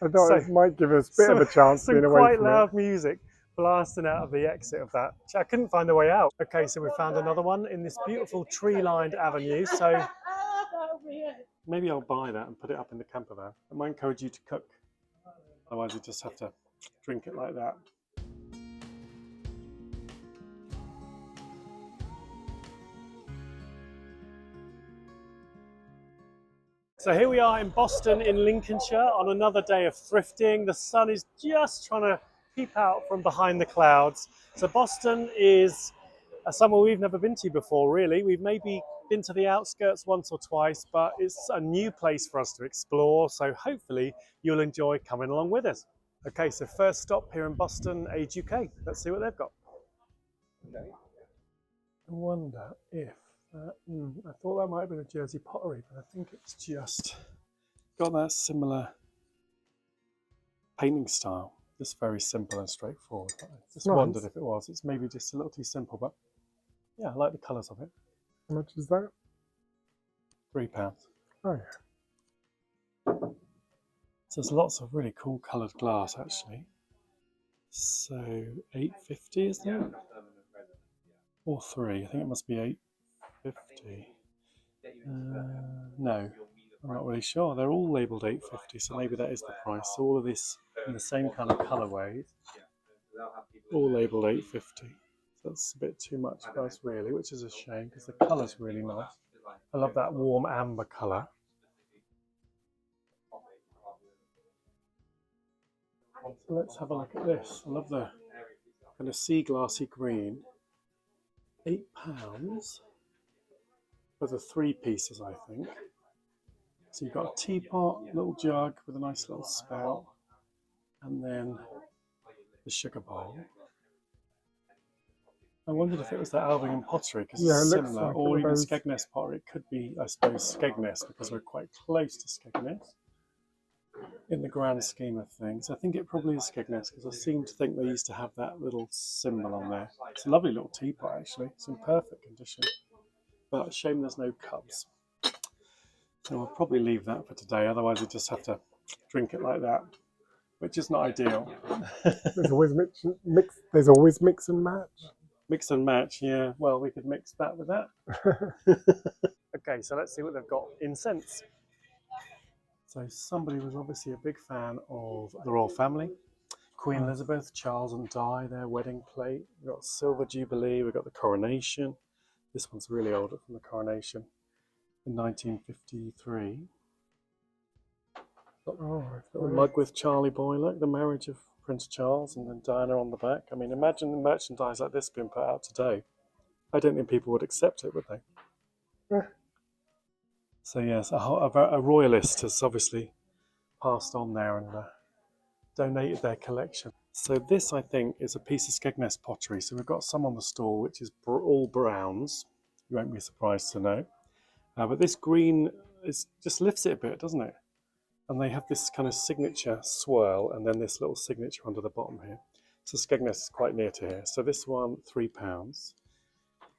I thought So, it might give us a bit of a chance some being away quite from it. loud music blasting out of the exit of that. I couldn't find the way out. Okay, so we found another one in this beautiful tree-lined avenue. So maybe I'll buy that and put it up in the camper van. I might encourage you to cook. Otherwise, you just have to drink it like that. So here we are in Boston in Lincolnshire on another day of thrifting. The sun is just trying to peep out from behind the clouds. So Boston is somewhere we've never been to before, really. We've maybe been to the outskirts once or twice, but it's a new place for us to explore. So hopefully you'll enjoy coming along with us. Okay, so first stop here in Boston, Age UK. Let's see what they've got. Okay. I wonder if I thought that might have been a Jersey pottery, but I think it's just got that similar painting style. Just very simple and straightforward. I just wondered if it was. It's maybe just a little too simple, but yeah, I like the colours of it. How much is that? £3. Oh yeah. So there's lots of really cool coloured glass actually. So £8.50 is there? Or three? I think it must be £8.50. No, I'm not really sure. They're all labelled £8.50, so maybe that is the price. So all of this in the same kind of colourways, all labelled £8.50. So that's a bit too much for us really, which is a shame because the colour's really nice. I love that warm amber colour. So let's have a look at this. I love the kind of sea glassy green. £8 for the three pieces, I think. So you've got a teapot, little jug with a nice little spout, and then the sugar bowl. I wondered if it was that Alvingham pottery because it's similar, like or even Skegness pottery. It could be, I suppose, Skegness because we're quite close to Skegness in the grand scheme of things. I think it probably is Skegness because I seem to think they used to have that little symbol on there. It's a lovely little teapot actually. It's in perfect condition, but shame there's no cups. So we'll probably leave that for today. Otherwise, we just have to drink it like that, which is not ideal. There's always mix. There's always mix and match. Mix and match, yeah. Well, we could mix that with that. Okay, so let's see what they've got in scents. So somebody was obviously a big fan of the royal family. Queen Elizabeth, Charles and Di, their wedding plate. We've got Silver Jubilee, we've got the coronation. This one's really old, from the coronation in 1953. Got a mug with Charlie Boy, look, the marriage of Prince Charles and then Diana on the back. I mean, imagine the merchandise like this being put out today. I don't think people would accept it, would they? Yeah. So yes, a royalist has obviously passed on there and donated their collection. So this, I think, is a piece of Skegness pottery. So we've got some on the stall, which is all browns. You won't be surprised to know. But this green just lifts it a bit, doesn't it? And they have this kind of signature swirl and then this little signature under the bottom here. So Skegness is quite near to here. So this one, £3.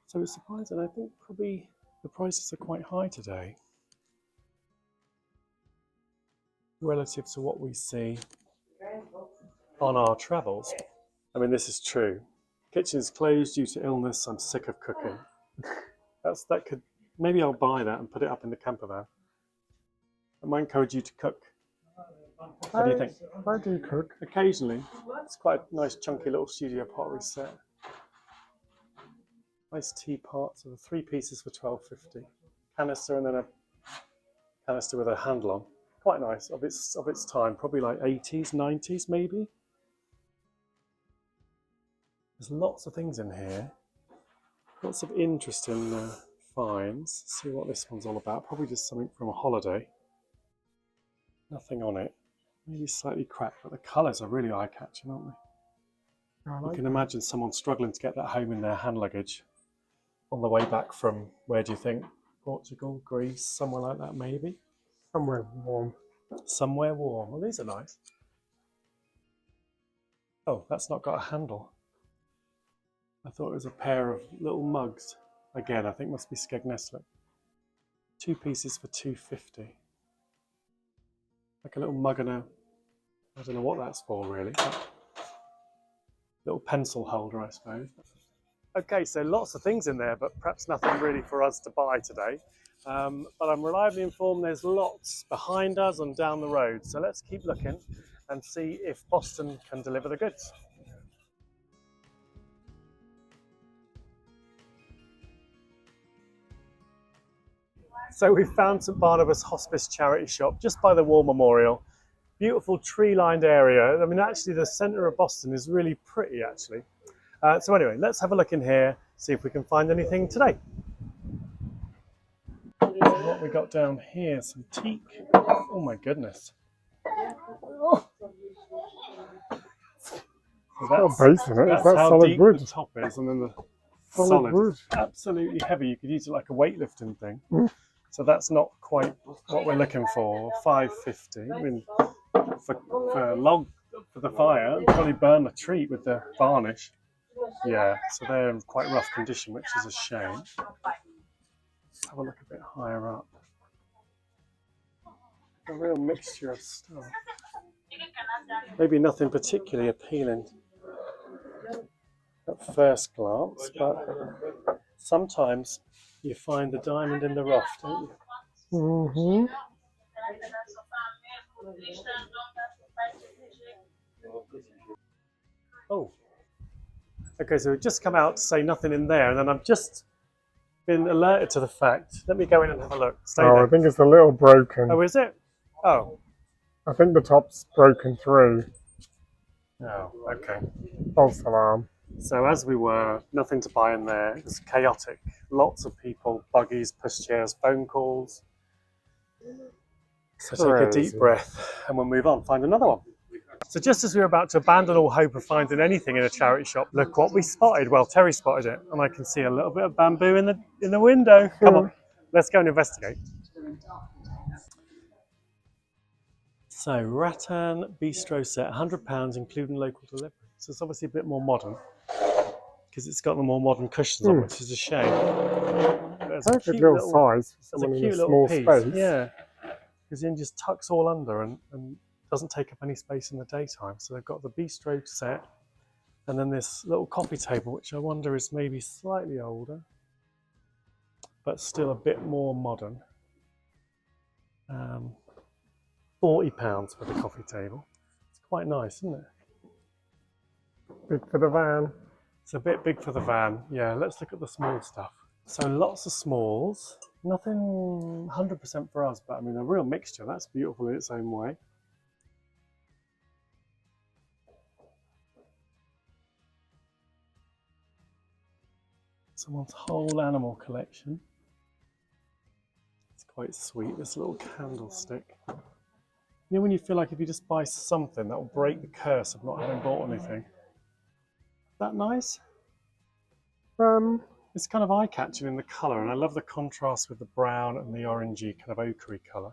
So it's surprising. I think probably the prices are quite high today relative to what we see on our travels. I mean, this is true. Kitchen's closed due to illness. I'm sick of cooking. That could, maybe I'll buy that and put it up in the camper van. I might encourage you to cook. What do you think? I do cook. Occasionally. It's quite a nice chunky little studio pottery set. Nice teapot, so the three pieces for £12.50. Canister and then a canister with a handle on. Quite nice, of its time, probably like 80s, 90s maybe. There's lots of things in here. Lots of interesting finds. Let's see what this one's all about. Probably just something from a holiday. Nothing on it. Maybe slightly cracked, but the colours are really eye-catching, aren't they? You can imagine someone struggling to get that home in their hand luggage on the way back from, where do you think? Portugal, Greece, somewhere like that maybe? Somewhere warm. Somewhere warm. Well, these are nice. Oh, that's not got a handle. I thought it was a pair of little mugs. Again, I think must be Skegness. Two pieces for £2.50. Like a little mug and a I don't know what that's for really. Little pencil holder, I suppose. Okay, so lots of things in there, but perhaps nothing really for us to buy today. But I'm reliably informed there's lots behind us and down the road. So let's keep looking and see if Boston can deliver the goods. So we found St Barnabas Hospice charity shop just by the War Memorial. Beautiful tree-lined area. I mean, actually the centre of Boston is really pretty actually. So anyway, let's have a look in here, see if we can find anything today. So what we got down here, some teak. Oh my goodness. Oh. So that's that's how solid deep wood. the top is, and then the Solid wood. absolutely heavy. You could use it like a weightlifting thing. So that's not quite what we're looking for. $5.50. I mean, for the fire, it'd probably burn the tree with the varnish. Yeah, so they're in quite rough condition, which is a shame. Let's have a look a bit higher up. A real mixture of stuff. Maybe nothing particularly appealing at first glance, but sometimes you find the diamond in the rough, don't you? Oh, okay, so we've just come out to say nothing in there, and then I've just been alerted to the fact. Let me go in and have a look. Stay there. I think it's a little broken. Oh, is it? Oh. I think the top's broken through. Oh, okay. False alarm. So as we were, nothing to buy in there. It was chaotic. Lots of people, buggies, pushchairs, phone calls. So take a deep breath and we'll move on, find another one. So just as we were about to abandon all hope of finding anything in a charity shop, look what we spotted. Well, Terry spotted it, and I can see a little bit of bamboo in the window. Come on, let's go and investigate. So rattan bistro set, £100, including local delivery. So it's obviously a bit more modern because it's got the more modern cushions on, which is a shame. There's a cute little size for someone in a small space. Yeah, because then just tucks all under and doesn't take up any space in the daytime. So they've got the bistro set and then this little coffee table, which I wonder is maybe slightly older, but still a bit more modern. £40 for the coffee table. It's quite nice, isn't it? Big for the van. It's a bit big for the van. Yeah, let's look at the small stuff. So lots of smalls. Nothing 100% for us, but I mean a real mixture. That's beautiful in its own way. Someone's whole animal collection. It's quite sweet, this little candlestick. You know when you feel like if you just buy something, that will break the curse of not having bought anything? Is that nice? It's kind of eye-catching in the colour, and I love the contrast with the brown and the orangey kind of ochre colour.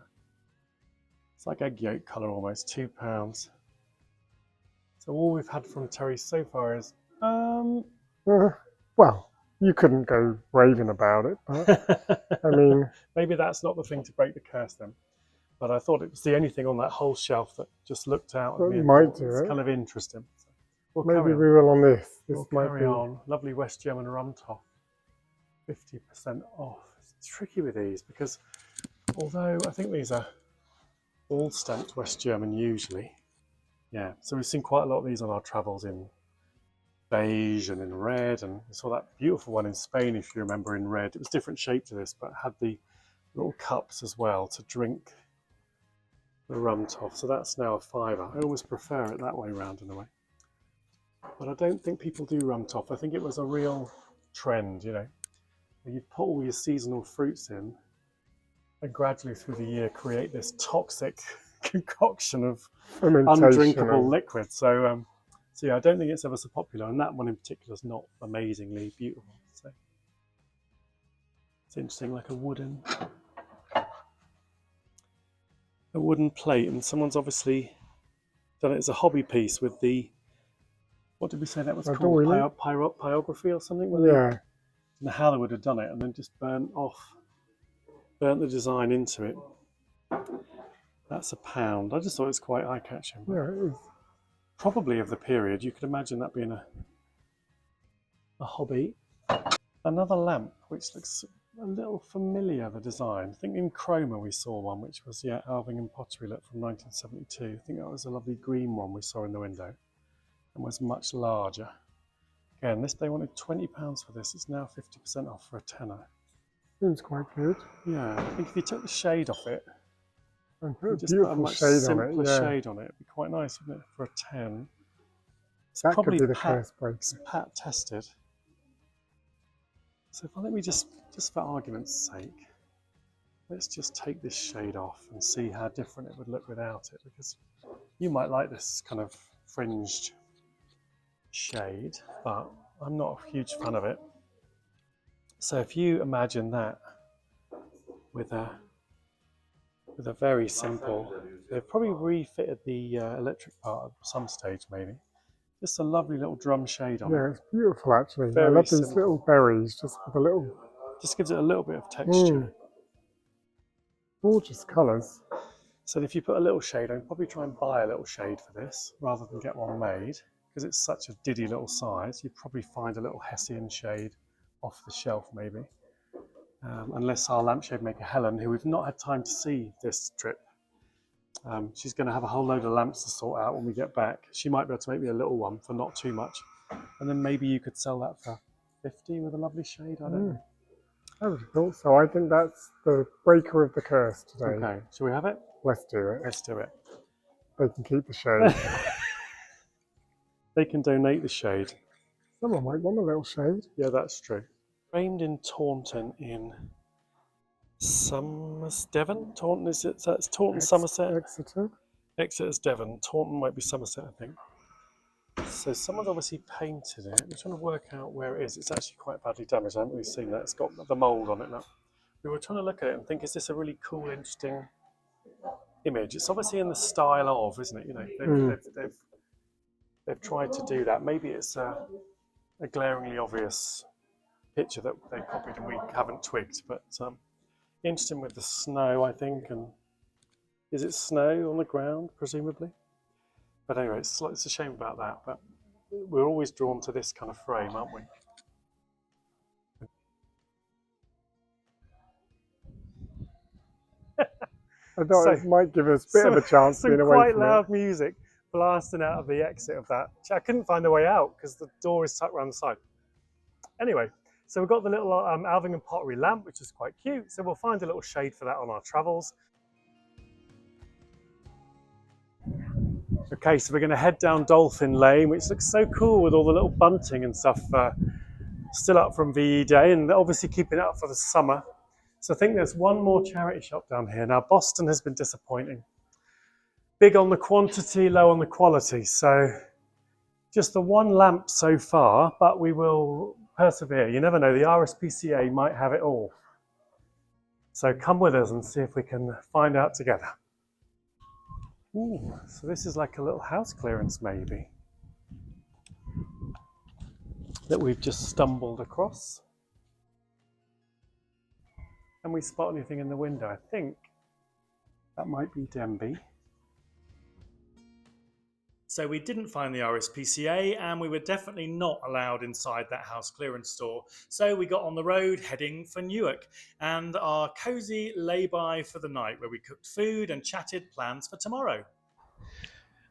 It's like egg yolk colour almost, £2. So all we've had from Terry so far is... well, you couldn't go raving about it, but I mean... Maybe that's not the thing to break the curse then. But I thought it was the only thing on that whole shelf that just looked out at me. Might do it's it. kind of interesting. So maybe we will on this. We'll carry on. Lovely West German rum top. 50% off. It's tricky with these because although I think these are all stamped West German usually. Yeah, so we've seen quite a lot of these on our travels in beige and in red, and we saw that beautiful one in Spain, if you remember, in red. It was different shape to this, but had the little cups as well to drink the rum top. So that's now a £5. I always prefer it that way round in a way. But I don't think people do rum top. I think it was a real trend, you know. You put all your seasonal fruits in and gradually through the year create this toxic concoction of undrinkable liquid. So yeah, I don't think it's ever so popular, and that one in particular is not amazingly beautiful. So it's interesting, like a wooden plate, and someone's obviously done it as a hobby piece with the, what did we say that was called? Pyrography or something? Yeah. I don't know how they would have done it, and then just burnt the design into it. That's £1. I just thought it was quite eye-catching. Yeah, it is. Probably of the period. You could imagine that being a hobby. Another lamp, which looks a little familiar, the design. I think in Chroma we saw one, which was, yeah, Alving and Pottery Lit from 1972. I think that was a lovely green one we saw in the window and was much larger. Again, they wanted £20 for this. It's now 50% off for a tenner. Seems quite good. Yeah, I think if you took the shade off it, And put a just put a beautiful much shade on simpler it. Yeah, shade on it, it'd be quite nice, wouldn't it, for a 10? It's that could probably be the pat, curse breaker. it's pat tested. So I think we just for argument's sake, let's just take this shade off and see how different it would look without it, because you might like this kind of fringed shade, but I'm not a huge fan of it. So if you imagine that with a very simple, they've probably refitted the electric part at some stage maybe. Just a lovely little drum shade on it. Yeah, it's beautiful actually. I Very love these simple. little berries, just with a little Just gives it a little bit of texture. gorgeous colours. So if you put a little shade on, probably try and buy a little shade for this rather than get one made, because it's such a diddy little size. You'd probably find a little Hessian shade off the shelf maybe. Unless our lampshade maker Helen, who we've not had time to see this trip, she's going to have a whole load of lamps to sort out when we get back. She might be able to make me a little one for not too much, and then maybe you could sell that for 50 with a lovely shade. I don't know. I would have thought so. I think that's the breaker of the curse today. Okay, shall we have it? Let's do it. Let's do it. They can keep the shade. They can donate the shade. Someone might want a little shade. Yeah, that's true. Framed in Taunton in Devon? Taunton, is it? That's Taunton, Somerset. Exeter. Exeter's Devon. Taunton might be Somerset, I think. So someone's obviously painted it. I'm trying to work out where it is. It's actually quite badly damaged. I haven't really seen that. It's got the mould on it now. We were trying to look at it and think, is this a really cool, interesting image? It's obviously in the style of, isn't it? You know, they've tried to do that. Maybe it's a glaringly obvious picture that they copied and we haven't twigged. But interesting with the snow, I think. And is it snow on the ground, presumably? But anyway, it's a shame about that, but we're always drawn to this kind of frame, aren't we? I thought it might give us a bit of a chance being away quite from loud music blasting out of the exit of that. I couldn't find the way out because the door is tucked around the side. Anyway, so we've got the little Alving and Pottery lamp, which is quite cute. So we'll find a little shade for that on our travels. Okay, so we're going to head down Dolphin Lane, which looks so cool with all the little bunting and stuff still up from VE Day, and obviously keeping it up for the summer. So I think there's one more charity shop down here. Now, Boston has been disappointing. Big on the quantity, low on the quality. So just the one lamp so far, but we will persevere. You never know, the RSPCA might have it all. So come with us and see if we can find out together. Ooh, so this is like a little house clearance maybe that we've just stumbled across. Can we spot anything in the window? I think that might be Denby. So we didn't find the RSPCA and we were definitely not allowed inside that house clearance store. So we got on the road heading for Newark and our cosy lay-by for the night where we cooked food and chatted plans for tomorrow.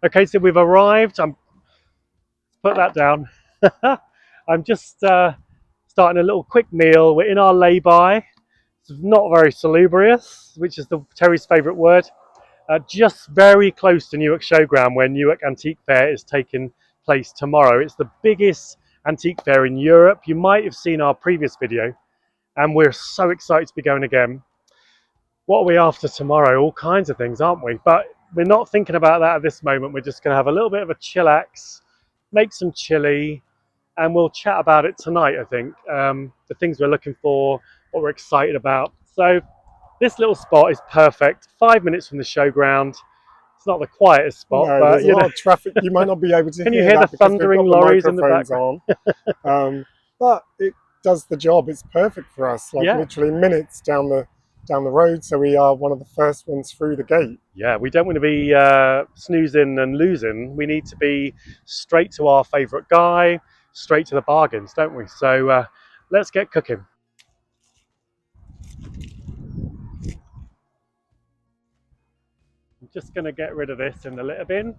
Okay, so we've arrived. Put that down. I'm just starting a little quick meal. We're in our lay-by. It's not very salubrious, which is Terry's favourite word. Just very close to Newark Showground where Newark Antique Fair is taking place tomorrow. It's the biggest antique fair in Europe. You might have seen our previous video and we're so excited to be going again. What are we after tomorrow? All kinds of things, aren't we? But we're not thinking about that at this moment. We're just going to have a little bit of a chillax, make some chili, and we'll chat about it tonight, I think. The things we're looking for, what we're excited about. So this little spot is perfect. 5 minutes from the showground. It's not the quietest spot, no, but there's a lot of traffic. You might not be able to can hear you hear that the because thundering we've got lorries in the background? But it does the job. It's perfect for us. Like Yeah. literally minutes down the down the road, so we are one of the first ones through the gate. Yeah, we don't want to be snoozing and losing. We need to be straight to our favourite guy, straight to the bargains, don't we? So let's get cooking. I'm just going to get rid of this in the litter bin.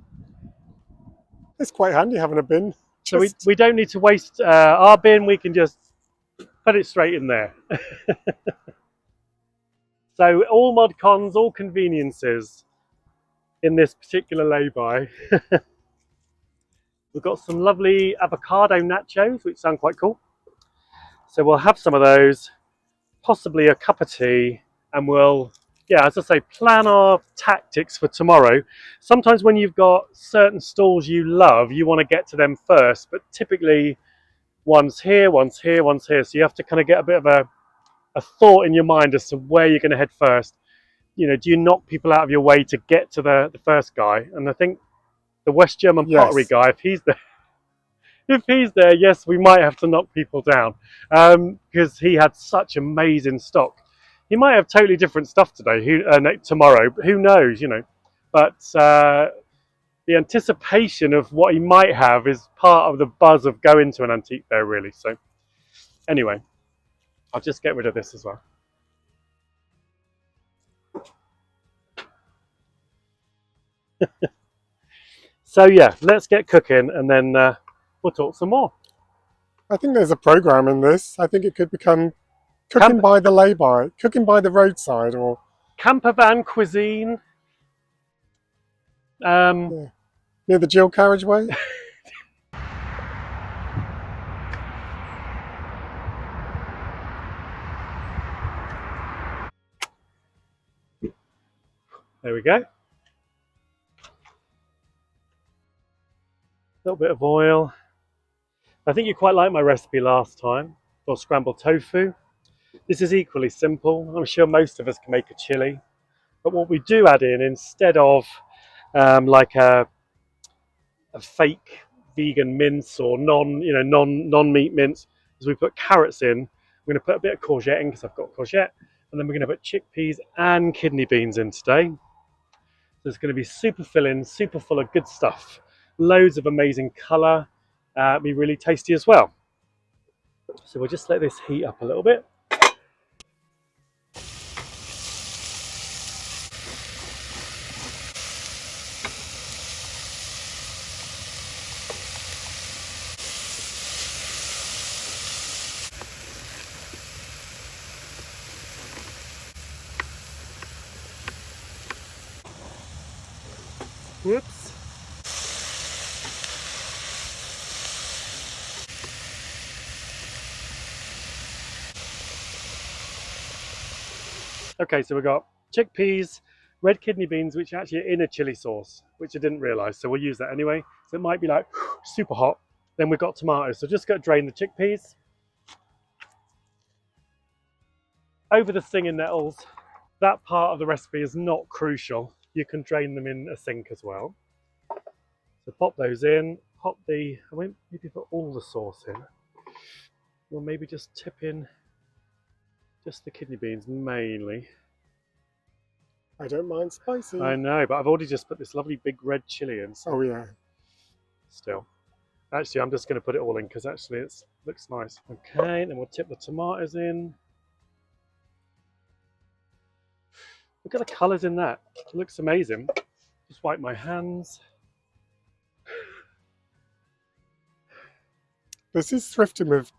It's quite handy having a bin. So we don't need to waste our bin, we can just put it straight in there. So all mod cons, all conveniences in this particular lay-by. We've got some lovely avocado nachos, which sound quite cool. So we'll have some of those, possibly a cup of tea, and we'll, yeah, as I say, plan our tactics for tomorrow. Sometimes when you've got certain stalls you love, you want to get to them first, but typically one's here, one's here, one's here. So you have to kind of get a bit of a thought in your mind as to where you're going to head first. You know, do you knock people out of your way to get to the first guy? And I think the West German pottery guy, if he's there, yes, we might have to knock people down because he had such amazing stock. He might have totally different stuff today, tomorrow, who knows, you know. But the anticipation of what he might have is part of the buzz of going to an antique fair, really. So anyway, I'll just get rid of this as well. So yeah, let's get cooking and then we'll talk some more. I think there's a program in this. I think it could become cooking by the lay-by, cooking by the roadside, or campervan cuisine. Yeah. Near the dual carriageway. There we go. A little bit of oil. I think you quite liked my recipe last time for scrambled tofu. This is equally simple. I'm sure most of us can make a chili. But what we do add in, instead of like a fake vegan mince or non-meat mince, is we put carrots in. We're going to put a bit of courgette in because I've got courgette. And then we're going to put chickpeas and kidney beans in today. So it's going to be super filling, super full of good stuff. Loads of amazing colour. Be really tasty as well. So we'll just let this heat up a little bit. Whoops. Okay, so we've got chickpeas, red kidney beans, which are actually in a chili sauce, which I didn't realise, so we'll use that anyway. So it might be like super hot. Then we've got tomatoes, so just got to drain the chickpeas. Over the stinging nettles. That part of the recipe is not crucial. You can drain them in a sink as well. So pop those in, I won't maybe put all the sauce in. We'll maybe just tip in just the kidney beans mainly. I don't mind spicy. I know, but I've already just put this lovely big red chili in. So oh yeah. Still. Actually, I'm just going to put it all in because actually it looks nice. Okay, then we'll tip the tomatoes in. Look at the colours in that. It looks amazing. Just wipe my hands. This is thrifting with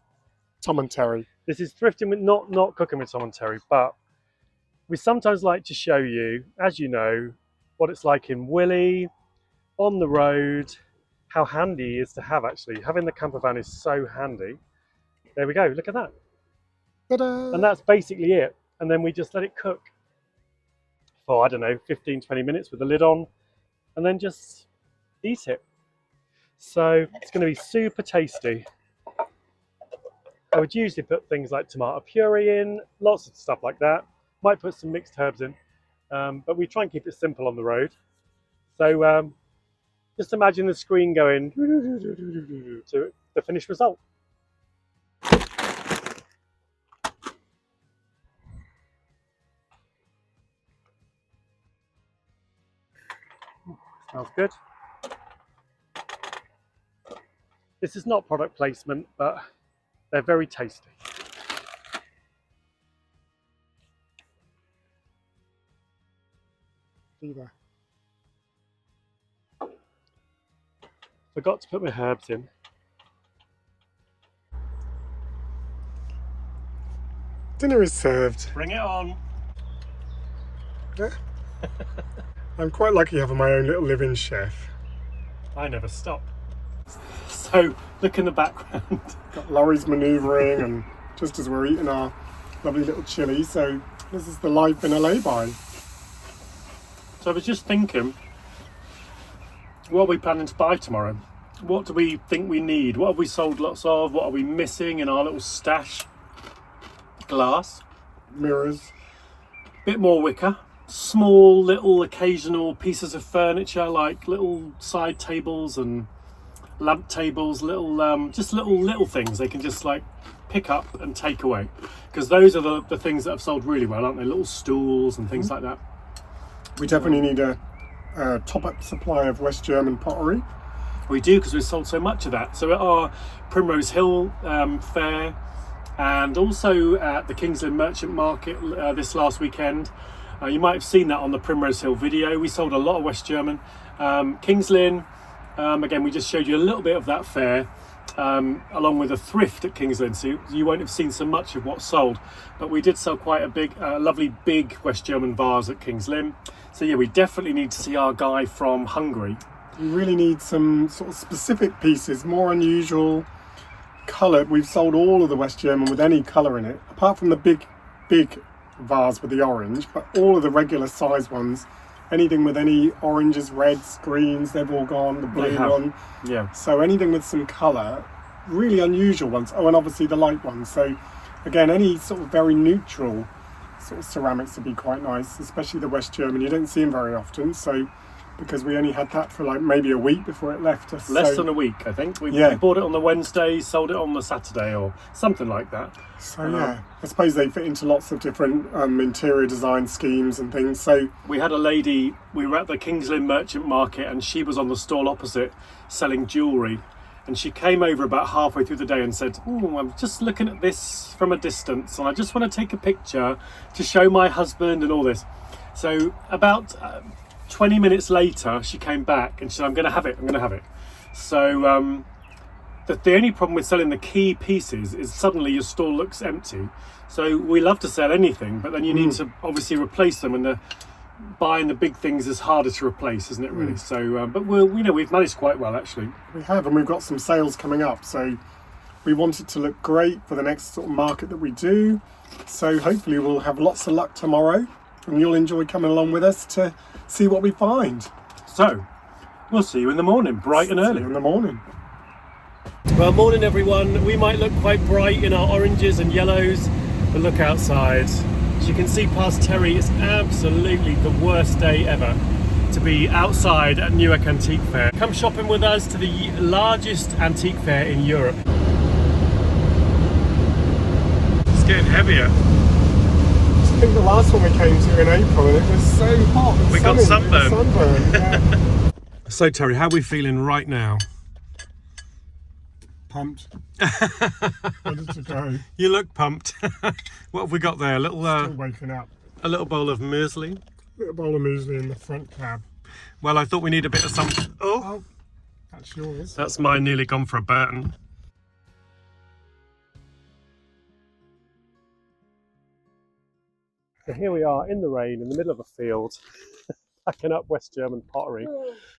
Tom and Terry. This is thrifting with not cooking with Tom and Terry, but we sometimes like to show you, as you know, what it's like in Willie, on the road, how handy it is to have actually. Having the camper van is so handy. There we go, look at that. Ta-da! And that's basically it. And then we just let it cook for, I don't know, 15, 20 minutes with the lid on, and then just eat it. So it's going to be super tasty. I would usually put things like tomato puree in, lots of stuff like that. Might put some mixed herbs in, but we try and keep it simple on the road. So just imagine the screen going to the finished result. Smells good. This is not product placement, but they're very tasty. Either. Forgot to put my herbs in. Dinner is served. Bring it on. Yeah. I'm quite lucky having my own little live-in chef. I never stop. So, look in the background. Got lorries manoeuvring, and just as we're eating our lovely little chili, so this is the life in a lay-by. So I was just thinking, what are we planning to buy tomorrow? What do we think we need? What have we sold lots of? What are we missing in our little stash? Glass. Mirrors. Bit more wicker. Small little occasional pieces of furniture like little side tables and lamp tables, just little things they can just like pick up and take away, because those are the things that have sold really well, aren't they? Little stools and things like that. We definitely need a top-up supply of West German pottery. We do, because we've sold so much of that. So at our Primrose Hill fair, and also at the Kings Lynn Merchant Market this last weekend, you might have seen that on the Primrose Hill video. We sold a lot of West German. Kings Lynn, again, we just showed you a little bit of that fair, along with a Thrift at Kings Lynn, so you won't have seen so much of what's sold, but we did sell quite a big, lovely big West German vase at Kings Lynn. So yeah, we definitely need to see our guy from Hungary. We really need some sort of specific pieces, more unusual colour. We've sold all of the West German with any colour in it, apart from the big vase with the orange, but all of the regular size ones, anything with any oranges, reds, greens, they've all gone, the blue one. Yeah. So anything with some colour, really unusual ones. Oh, and obviously the light ones. So again, any sort of very neutral sort of ceramics would be quite nice, especially the West German. You don't see them very often, so because we only had that for like maybe a week before it left us. Less than a week, I think. We bought it on the Wednesday, sold it on the Saturday or something like that. So yeah, I suppose they fit into lots of different interior design schemes and things. So we had a lady, we were at the Kings Lynn Merchant Market, and she was on the stall opposite selling jewellery. And she came over about halfway through the day and said, "Oh, I'm just looking at this from a distance, and I just want to take a picture to show my husband and all this." So about 20 minutes later, she came back and she said, I'm going to have it. So the only problem with selling the key pieces is suddenly your stall looks empty. So we love to sell anything, but then you need to obviously replace them, and buying the big things is harder to replace, isn't it, really? So, but we've managed quite well, actually. We have, and we've got some sales coming up. So we want it to look great for the next sort of market that we do. So hopefully we'll have lots of luck tomorrow, and you'll enjoy coming along with us to see what we find. So we'll see you in the morning, bright and early. See you in the morning. Well, morning everyone. We might look quite bright in our oranges and yellows, but look outside. As you can see past Terry, it's absolutely the worst day ever to be outside at Newark Antique Fair. Come shopping with us to the largest antique fair in Europe. It's getting heavier. I think the last one we came to in April, and it was so hot and we got sunburned. Yeah. So Terry, how are we feeling right now? Pumped. Ready to go. You look pumped. What have we got there? Still waking up. A little bowl of muesli. A little bowl of muesli in the front cab. Well, I thought we need a bit of something. Oh, that's yours. That's mine, nearly gone for a burn. So here we are in the rain, in the middle of a field, packing up West German pottery.